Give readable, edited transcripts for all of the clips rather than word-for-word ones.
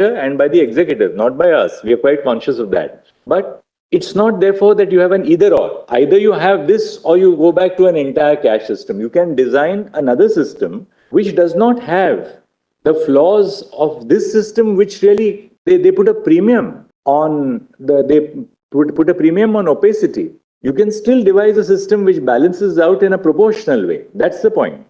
and by the executive, not by us. We are quite conscious of that. But it's not therefore that you have an either or. Either you have this or you go back to an entire cash system. You can design another system which does not have the flaws of this system, which really they put a premium on put a premium on opacity. You can still devise a system which balances out in a proportional way. That's the point.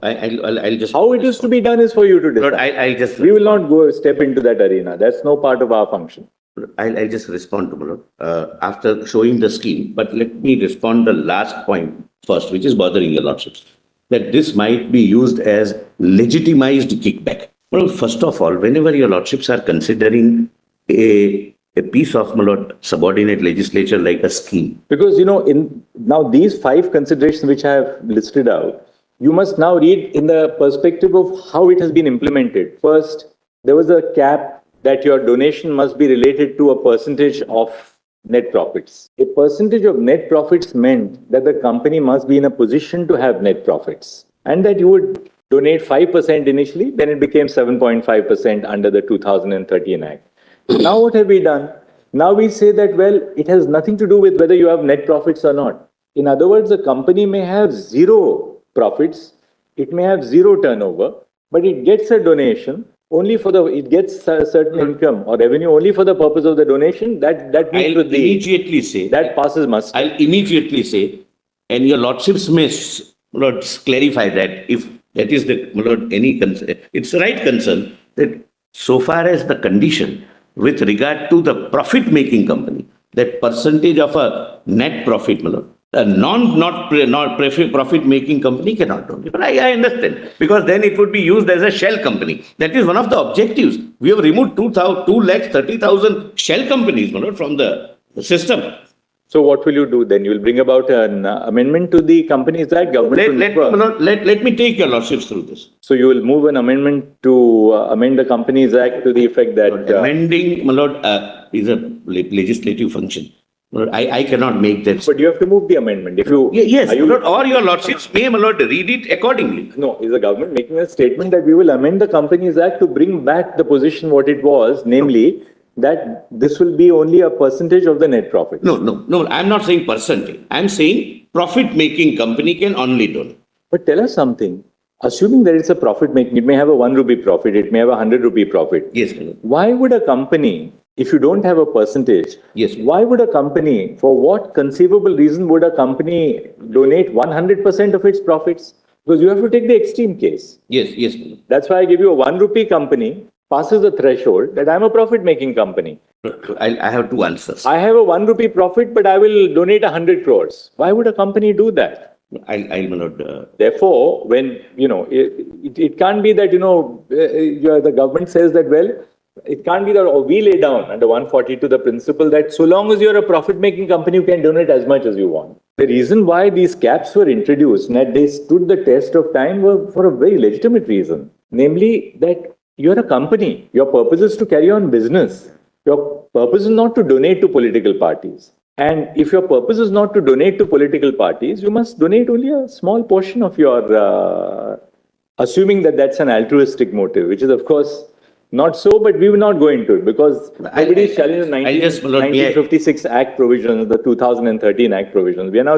I'll just how it is to be done is for you to decide. I'll just we will not go step into that arena. That's no part of our function. I'll just respond to Malod after showing the scheme, but let me respond the last point first, which is bothering your lordships, that this might be used as legitimized kickback. Well, first of all, whenever your lordships are considering a piece of subordinate legislature like a scheme. Because, in now these 5 considerations which I have listed out, you must now read in the perspective of how it has been implemented. First, there was a cap that your donation must be related to a percentage of net profits. A percentage of net profits meant that the company must be in a position to have net profits, and that you would donate 5% initially, then it became 7.5% under the 2013 Act. Now what have we done? Now we say that, well, it has nothing to do with whether you have net profits or not. In other words, the company may have 0 profits, it may have 0 turnover, but it gets a donation only for it gets a certain income or revenue only for the purpose of the donation. That means I'll immediately say that passes muster. I'll immediately say, and your lordships may clarify that if that is any concern, it's the right concern that so far as the condition with regard to the profit-making company, that percentage of a net profit, a profit-making company cannot do it. But I understand, because then it would be used as a shell company. That is one of the objectives. We have removed 230,000 shell companies from the system. So what will you do then? You will bring about an amendment to the Companies Act, government. Let me take your lordships through this. So you will move an amendment to amend the Companies Act to the effect that amending, is a legislative function. I cannot make that. But you have to move the amendment. If you yes, or your lordships may read it accordingly. No, is the government making a statement that we will amend the Companies Act to bring back the position what it was, namely that this will be only a percentage of the net profit? No. I'm not saying percentage. I'm saying profit-making company can only donate. But tell us something. Assuming that it's a profit-making, it may have a 1 rupee profit, it may have a 100 rupee profit. Yes. Why would a company, if you don't have a percentage, yes, why would a company, for what conceivable reason would a company donate 100% of its profits? Because you have to take the extreme case. Yes. That's why I give you a 1 rupee company passes the threshold that I'm a profit-making company. I have 2 answers. I have a 1 rupee profit, but I will donate 100 crores. Why would a company do that? I'll not. Therefore, when, it can't be that, the government says that, well, it can't be that we lay down under 142 the principle that so long as you're a profit-making company, you can donate as much as you want. The reason why these caps were introduced and that they stood the test of time were for a very legitimate reason. Namely, that you're a company. Your purpose is to carry on business. Your purpose is not to donate to political parties. And if your purpose is not to donate to political parties, you must donate only a small portion of your, assuming that that's an altruistic motive, which is, of course, not so, but we will not go into it because nobody is challenging the 1956 Act provisions, the 2013 Act provisions. We are now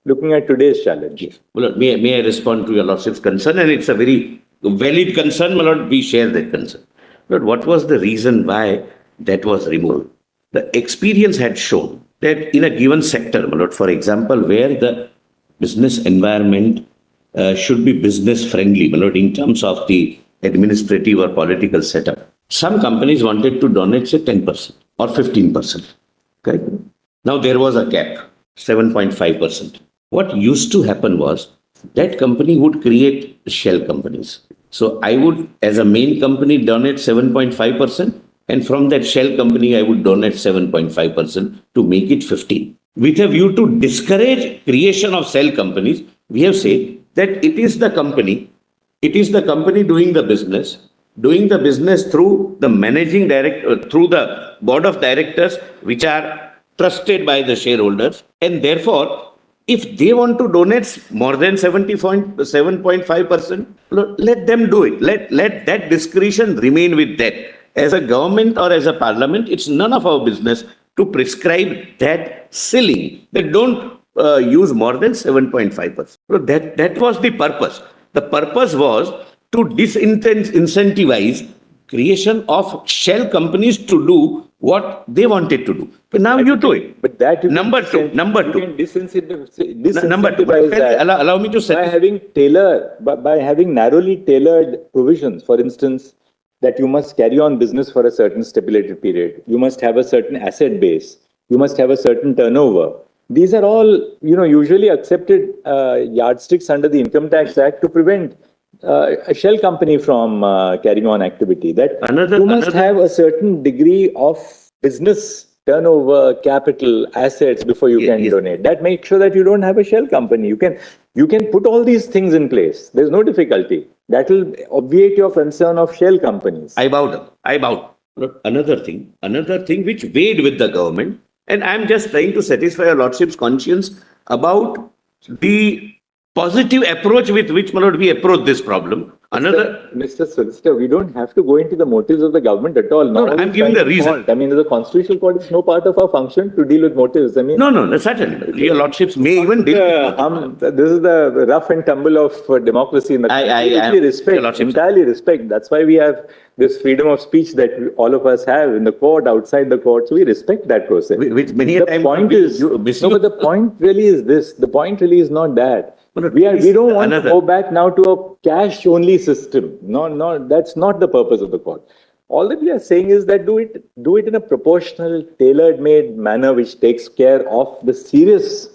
looking at today's challenge. Yes. May I respond to your lordship's concern? And it's a very valid concern, my lord. We share that concern. But what was the reason why that was removed? The experience had shown that in a given sector, my lord, for example, where the business environment should be business friendly, my lord, in terms of the administrative or political setup, some companies wanted to donate, say, 10% or 15%. Okay? Now there was a cap, 7.5%. What used to happen was that company would create shell companies. So I would, as a main company, donate 7.5%, and from that shell company, I would donate 7.5% to make it 15%. With a view to discourage creation of shell companies, we have said that it is the company doing the business through the managing director, through the board of directors, which are trusted by the shareholders, and therefore, if they want to donate more than 7.5%, let them do it. Let that discretion remain with that. as a government or as a parliament, it's none of our business to prescribe that ceiling. They don't use more than 7.5%. So that was the purpose. The purpose was to disincentivize creation of shell companies to do what they wanted to do. But now you do it. But that you Number two. You can disincentivize Number two. that Allow me to by say. by having narrowly tailored provisions. For instance, that you must carry on business for a certain stipulated period. You must have a certain asset base. You must have a certain turnover. These are all, usually accepted yardsticks under the Income Tax Act to prevent a shell company from carrying on activity. That you must have a certain degree of business turnover, capital, assets before you can donate. That makes sure that you don't have a shell company. You can put all these things in place. There's no difficulty. That will obviate your concern of shell companies. I bowed. Another thing which weighed with the government, and I'm just trying to satisfy your lordship's conscience about the positive approach with which, my lord, we approach this problem. Mr. Solicitor, we don't have to go into the motives of the government at all. No, I'm giving the reason. I mean, the Constitutional Court is no part of our function to deal with motives. I mean, no, certainly. Your lordships may even deal with this is the rough and tumble of democracy in the country. Entirely respect. That's why we have this freedom of speech that all of us have in the court, outside the court. So we respect that process. Which many the point is, but the point really is this. The point really is not that. We don't want to go back now to a cash-only system. No, that's not the purpose of the court. All that we are saying is that do it in a proportional, tailor-made manner which takes care of the serious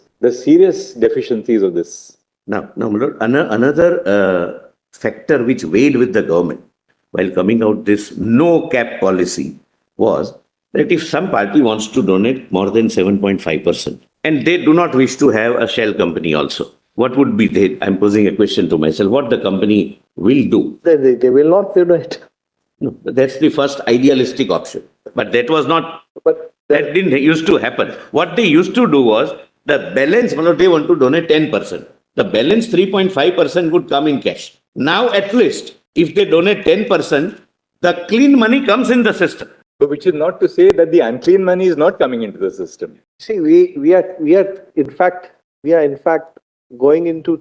deficiencies of this. Now, my lord, another factor which weighed with the government while coming out this no cap policy was that if some party wants to donate more than 7.5% and they do not wish to have a shell company also, what would be I'm posing a question to myself, what the company will do? They will not donate. No, that's the first idealistic option. But that was not, that didn't used to happen. What they used to do was, the balance, they want to donate 10%. The balance 3.5% would come in cash. Now at least, if they donate 10%, the clean money comes in the system. Which is not to say that the unclean money is not coming into the system. See, we are in fact going into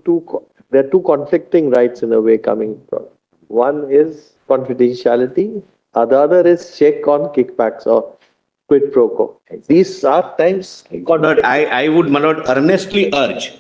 there are two conflicting rights in a way coming from. One is confidentiality, the other is check on kickbacks or quid pro quo. These are times. I would, my lord, earnestly urge,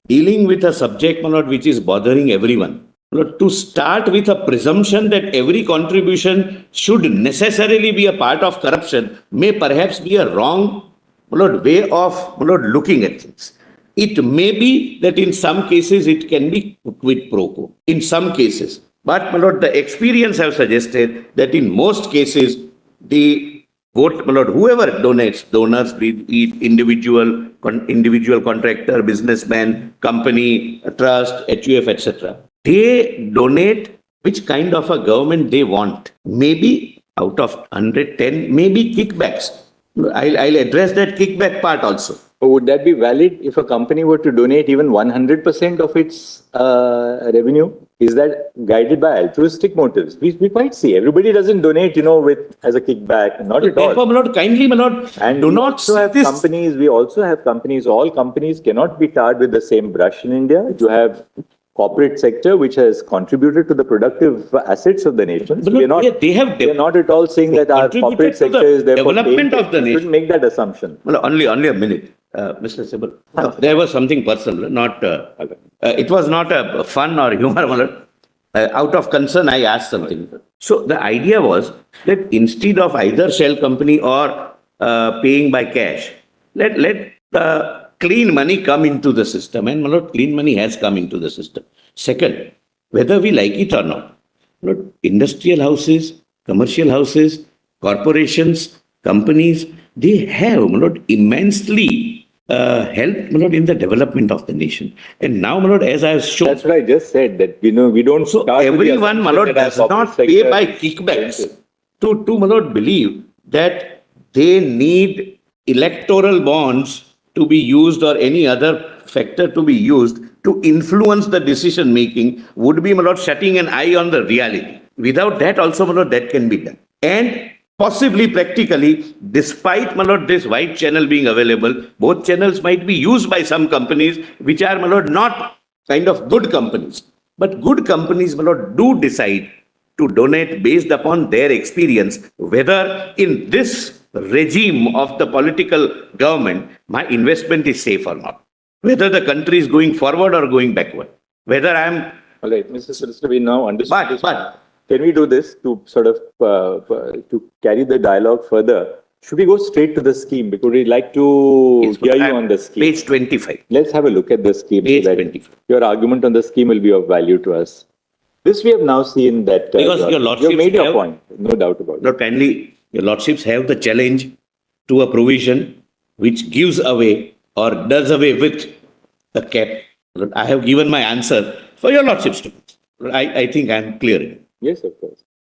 dealing with a subject, my lord, which is bothering everyone, my lord, to start with a presumption that every contribution should necessarily be a part of corruption may perhaps be a wrong, my lord, way of, my lord, looking at things. It may be that in some cases it can be quid pro quo. In some cases. But, my lord, the experience have suggested that in most cases, the vote, my lord, whoever donates, donors, be it individual contractor, businessman, company, trust, HUF, etc., they donate which kind of a government they want. Maybe out of 110, maybe kickbacks. I'll address that kickback part also. Would that be valid if a company were to donate even 100% of its revenue? Is that guided by altruistic motives? We quite see. Everybody doesn't donate, as a kickback. Not at all. Therefore, my lord, kindly, my lord, and do not have this. Companies. We also have companies. All companies cannot be tarred with the same brush in India. You have corporate sector which has contributed to the productive assets of the nation. But look, they are not at all saying that our corporate sector is therefore development of the nation. Shouldn't make that assumption. Well, only a minute, Mr. Sibal. There was something personal, not. It was not a fun or humor. Out of concern, I asked something. So the idea was that instead of either shell company or paying by cash, let the clean money come into the system, and my lord, clean money has come into the system. Second, whether we like it or not, my lord, industrial houses, commercial houses, corporations, companies, they have, my lord, immensely helped, my lord, in the development of the nation. And now, my lord, as I have shown, that's what I just said, that we don't. So everyone, my lord, does not pay by kickbacks to my lord, believe that they need electoral bonds to be used or any other factor to be used to influence the decision making would be, my lord, shutting an eye on the reality. Without that also, my lord, that can be done. And possibly practically, despite, my lord, this white channel being available, both channels might be used by some companies which are, my lord, not kind of good companies. But good companies, my lord, do decide to donate based upon their experience, whether in this regime of the political government, my investment is safe or not, whether the country is going forward or going backward, whether I am. All right, Mr. Solicitor, we now understand this. But Can we do this to sort of to carry the dialogue further? Should we go straight to the scheme? Because we'd like to hear you on the scheme. Page 25. Let's have a look at the scheme Page so that 25. your argument on the scheme will be of value to us. This we have now seen that Because your lordships you made your have- point, no doubt about it. Lord, kindly, your lordships have the challenge to a provision which gives away or does away with the cap. Lord, I have given my answer for your lordships to. Lord, I think I am clear. Yes, of course.